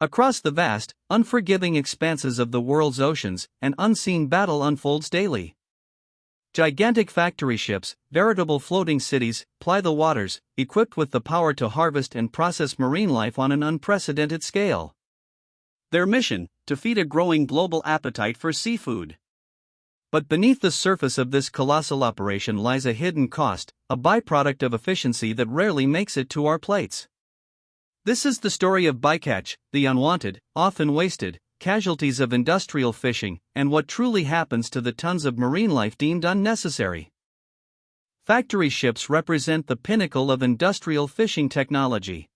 Across the vast, unforgiving expanses of the world's oceans, an unseen battle unfolds daily. Gigantic factory ships, veritable floating cities, ply the waters, equipped with the power to harvest and process marine life on an unprecedented scale. Their mission: to feed a growing global appetite for seafood. But beneath the surface of this colossal operation lies a hidden cost, a byproduct of efficiency that rarely makes it to our plates. This is the story of bycatch, the unwanted, often wasted, casualties of industrial fishing, and what truly happens to the tons of marine life deemed unnecessary. Factory ships represent the pinnacle of industrial fishing technology.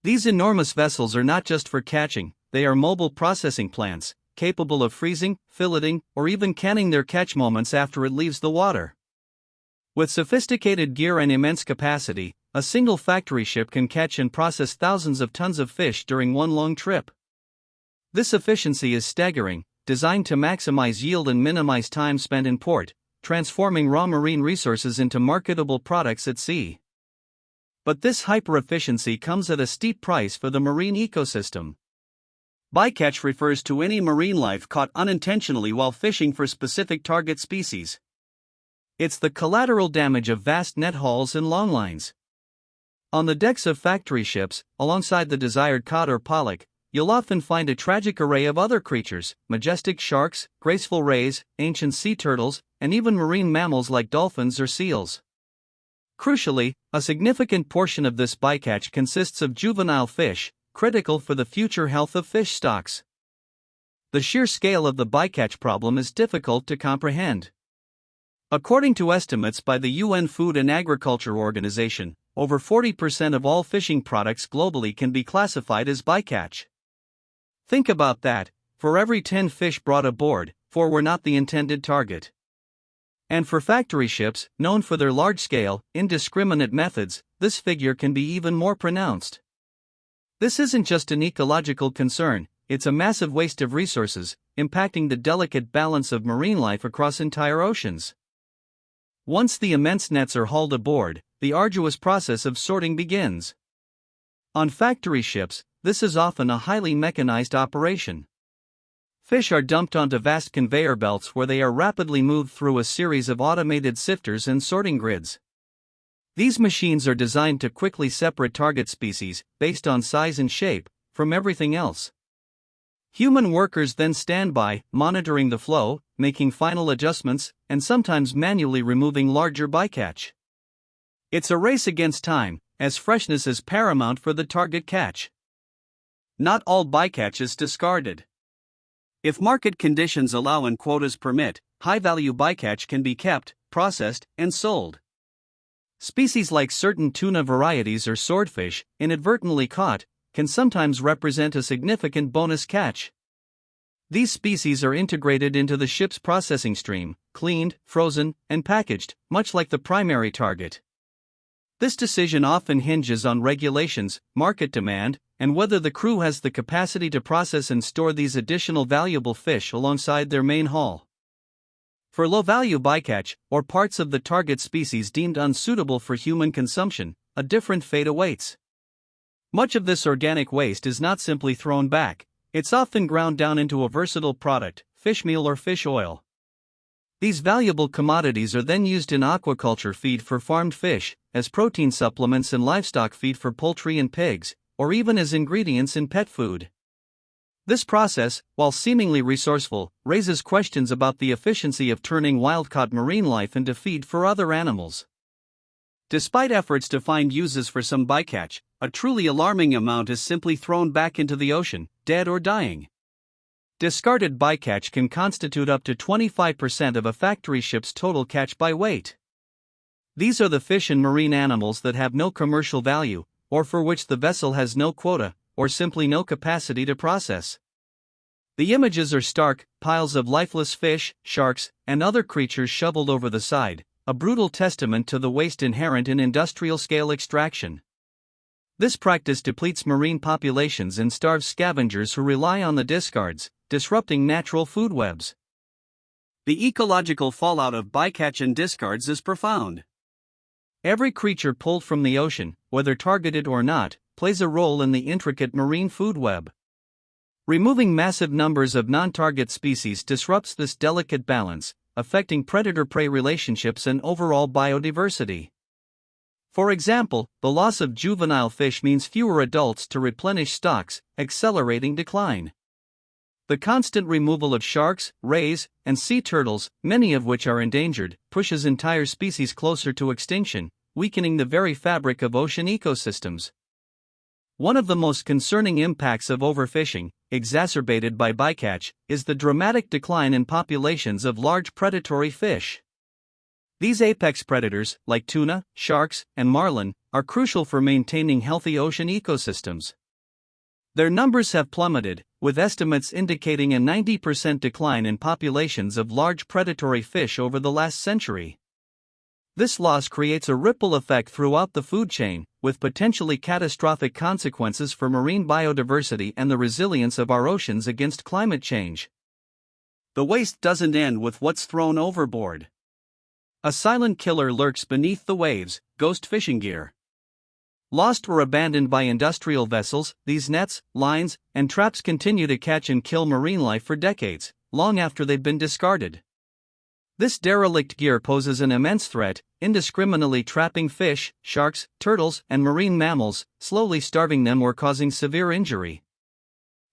These enormous vessels are not just for catching, they are mobile processing plants, capable of freezing, filleting, or even canning their catch moments after it leaves the water. With sophisticated gear and immense capacity, a single factory ship can catch and process thousands of tons of fish during one long trip. This efficiency is staggering, designed to maximize yield and minimize time spent in port, transforming raw marine resources into marketable products at sea. But this hyper-efficiency comes at a steep price for the marine ecosystem. Bycatch refers to any marine life caught unintentionally while fishing for specific target species. It's the collateral damage of vast net hauls and longlines. On the decks of factory ships, alongside the desired cod or pollock, you'll often find a tragic array of other creatures: majestic sharks, graceful rays, ancient sea turtles, and even marine mammals like dolphins or seals. Crucially, a significant portion of this bycatch consists of juvenile fish, critical for the future health of fish stocks. The sheer scale of the bycatch problem is difficult to comprehend. According to estimates by the UN Food and Agriculture Organization, over 40% of all fishing products globally can be classified as bycatch. Think about that: for every 10 fish brought aboard, 4 were not the intended target. And for factory ships, known for their large-scale, indiscriminate methods, this figure can be even more pronounced. This isn't just an ecological concern, it's a massive waste of resources, impacting the delicate balance of marine life across entire oceans. Once the immense nets are hauled aboard, the arduous process of sorting begins. On factory ships, this is often a highly mechanized operation. Fish are dumped onto vast conveyor belts where they are rapidly moved through a series of automated sifters and sorting grids. These machines are designed to quickly separate target species, based on size and shape, from everything else. Human workers then stand by, monitoring the flow, making final adjustments, and sometimes manually removing larger bycatch. It's a race against time, as freshness is paramount for the target catch. Not all bycatch is discarded. If market conditions allow and quotas permit, high-value bycatch can be kept, processed, and sold. Species like certain tuna varieties or swordfish, inadvertently caught, can sometimes represent a significant bonus catch. These species are integrated into the ship's processing stream, cleaned, frozen, and packaged, much like the primary target. This decision often hinges on regulations, market demand, and whether the crew has the capacity to process and store these additional valuable fish alongside their main haul. For low-value bycatch, or parts of the target species deemed unsuitable for human consumption, a different fate awaits. Much of this organic waste is not simply thrown back, it's often ground down into a versatile product, fishmeal or fish oil. These valuable commodities are then used in aquaculture feed for farmed fish, as protein supplements and livestock feed for poultry and pigs, or even as ingredients in pet food. This process, while seemingly resourceful, raises questions about the efficiency of turning wild-caught marine life into feed for other animals. Despite efforts to find uses for some bycatch, a truly alarming amount is simply thrown back into the ocean, dead or dying. Discarded bycatch can constitute up to 25% of a factory ship's total catch by weight. These are the fish and marine animals that have no commercial value, or for which the vessel has no quota, or simply no capacity to process. The images are stark: piles of lifeless fish, sharks, and other creatures shoveled over the side, a brutal testament to the waste inherent in industrial-scale extraction. This practice depletes marine populations and starves scavengers who rely on the discards, disrupting natural food webs. The ecological fallout of bycatch and discards is profound. Every creature pulled from the ocean, whether targeted or not, plays a role in the intricate marine food web. Removing massive numbers of non-target species disrupts this delicate balance, affecting predator-prey relationships and overall biodiversity. For example, the loss of juvenile fish means fewer adults to replenish stocks, accelerating decline. The constant removal of sharks, rays, and sea turtles, many of which are endangered, pushes entire species closer to extinction, weakening the very fabric of ocean ecosystems. One of the most concerning impacts of overfishing, exacerbated by bycatch, is the dramatic decline in populations of large predatory fish. These apex predators, like tuna, sharks, and marlin, are crucial for maintaining healthy ocean ecosystems. Their numbers have plummeted, with estimates indicating a 90% decline in populations of large predatory fish over the last century. This loss creates a ripple effect throughout the food chain, with potentially catastrophic consequences for marine biodiversity and the resilience of our oceans against climate change. The waste doesn't end with what's thrown overboard. A silent killer lurks beneath the waves: ghost fishing gear. Lost or abandoned by industrial vessels, these nets, lines, and traps continue to catch and kill marine life for decades, long after they've been discarded. This derelict gear poses an immense threat, indiscriminately trapping fish, sharks, turtles, and marine mammals, slowly starving them or causing severe injury.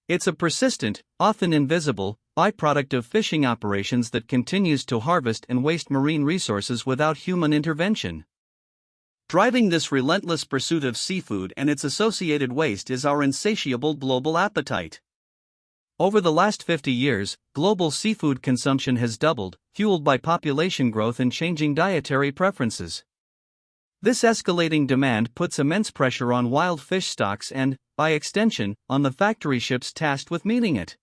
It's a persistent, often invisible, byproduct of fishing operations that continues to harvest and waste marine resources without human intervention. Driving this relentless pursuit of seafood and its associated waste is our insatiable global appetite. Over the last 50 years, global seafood consumption has doubled, fueled by population growth and changing dietary preferences. This escalating demand puts immense pressure on wild fish stocks and, by extension, on the factory ships tasked with meeting it.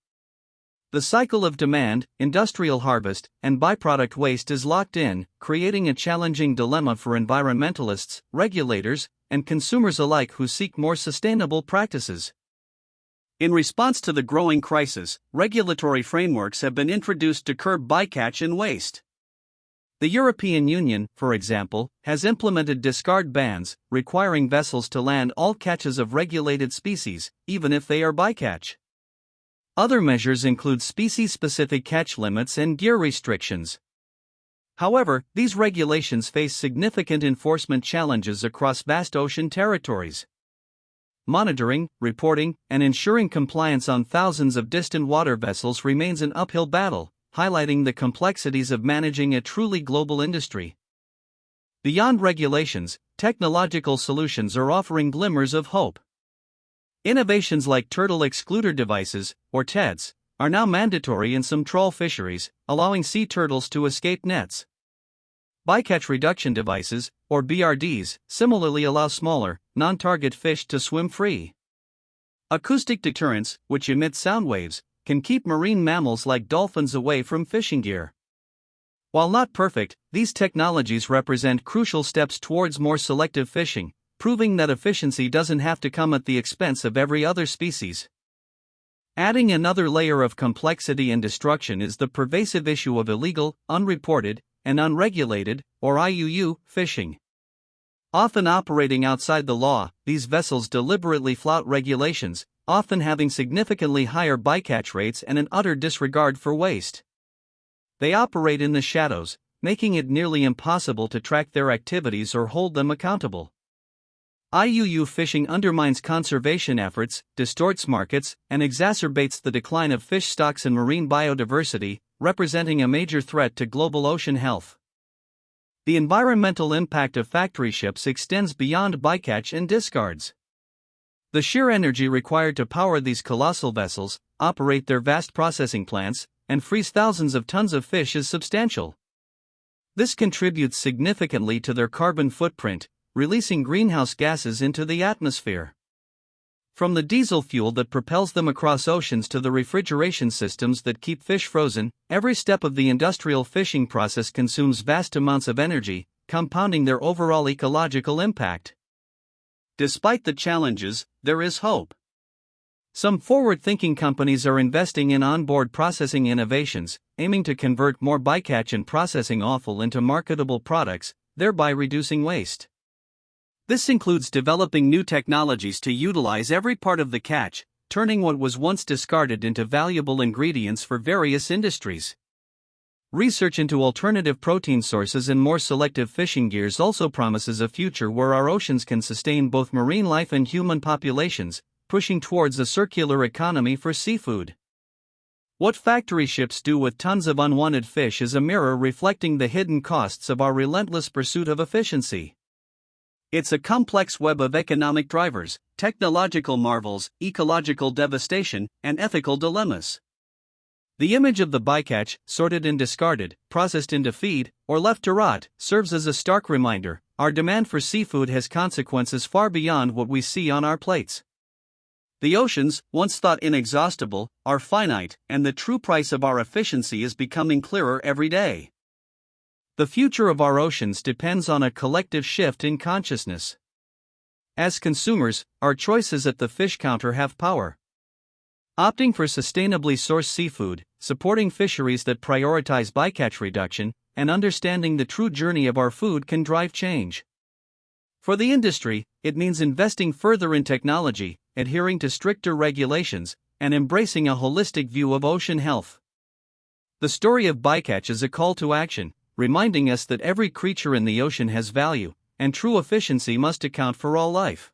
The cycle of demand, industrial harvest, and byproduct waste is locked in, creating a challenging dilemma for environmentalists, regulators, and consumers alike who seek more sustainable practices. In response to the growing crisis, regulatory frameworks have been introduced to curb bycatch and waste. The European Union, for example, has implemented discard bans, requiring vessels to land all catches of regulated species, even if they are bycatch. Other measures include species-specific catch limits and gear restrictions. However, these regulations face significant enforcement challenges across vast ocean territories. Monitoring, reporting, and ensuring compliance on thousands of distant water vessels remains an uphill battle, highlighting the complexities of managing a truly global industry. Beyond regulations, technological solutions are offering glimmers of hope. Innovations like turtle excluder devices, or TEDs, are now mandatory in some trawl fisheries, allowing sea turtles to escape nets. Bycatch reduction devices, or BRDs, similarly allow smaller, non-target fish to swim free. Acoustic deterrents, which emit sound waves, can keep marine mammals like dolphins away from fishing gear. While not perfect, these technologies represent crucial steps towards more selective fishing, proving that efficiency doesn't have to come at the expense of every other species. Adding another layer of complexity and destruction is the pervasive issue of illegal, unreported, and unregulated, or IUU, fishing. Often operating outside the law, these vessels deliberately flout regulations, often having significantly higher bycatch rates and an utter disregard for waste. They operate in the shadows, making it nearly impossible to track their activities or hold them accountable. IUU fishing undermines conservation efforts, distorts markets, and exacerbates the decline of fish stocks and marine biodiversity, representing a major threat to global ocean health. The environmental impact of factory ships extends beyond bycatch and discards. The sheer energy required to power these colossal vessels, operate their vast processing plants, and freeze thousands of tons of fish is substantial. This contributes significantly to their carbon footprint, releasing greenhouse gases into the atmosphere. From the diesel fuel that propels them across oceans to the refrigeration systems that keep fish frozen, every step of the industrial fishing process consumes vast amounts of energy, compounding their overall ecological impact. Despite the challenges, there is hope. Some forward-thinking companies are investing in onboard processing innovations, aiming to convert more bycatch and processing offal into marketable products, thereby reducing waste. This includes developing new technologies to utilize every part of the catch, turning what was once discarded into valuable ingredients for various industries. Research into alternative protein sources and more selective fishing gears also promises a future where our oceans can sustain both marine life and human populations, pushing towards a circular economy for seafood. What factory ships do with tons of unwanted fish is a mirror reflecting the hidden costs of our relentless pursuit of efficiency. It's a complex web of economic drivers, technological marvels, ecological devastation, and ethical dilemmas. The image of the bycatch, sorted and discarded, processed into feed, or left to rot, serves as a stark reminder: our demand for seafood has consequences far beyond what we see on our plates. The oceans, once thought inexhaustible, are finite, and the true price of our efficiency is becoming clearer every day. The future of our oceans depends on a collective shift in consciousness. As consumers, our choices at the fish counter have power. Opting for sustainably sourced seafood, supporting fisheries that prioritize bycatch reduction, and understanding the true journey of our food can drive change. For the industry, it means investing further in technology, adhering to stricter regulations, and embracing a holistic view of ocean health. The story of bycatch is a call to action, reminding us that every creature in the ocean has value, and true efficiency must account for all life.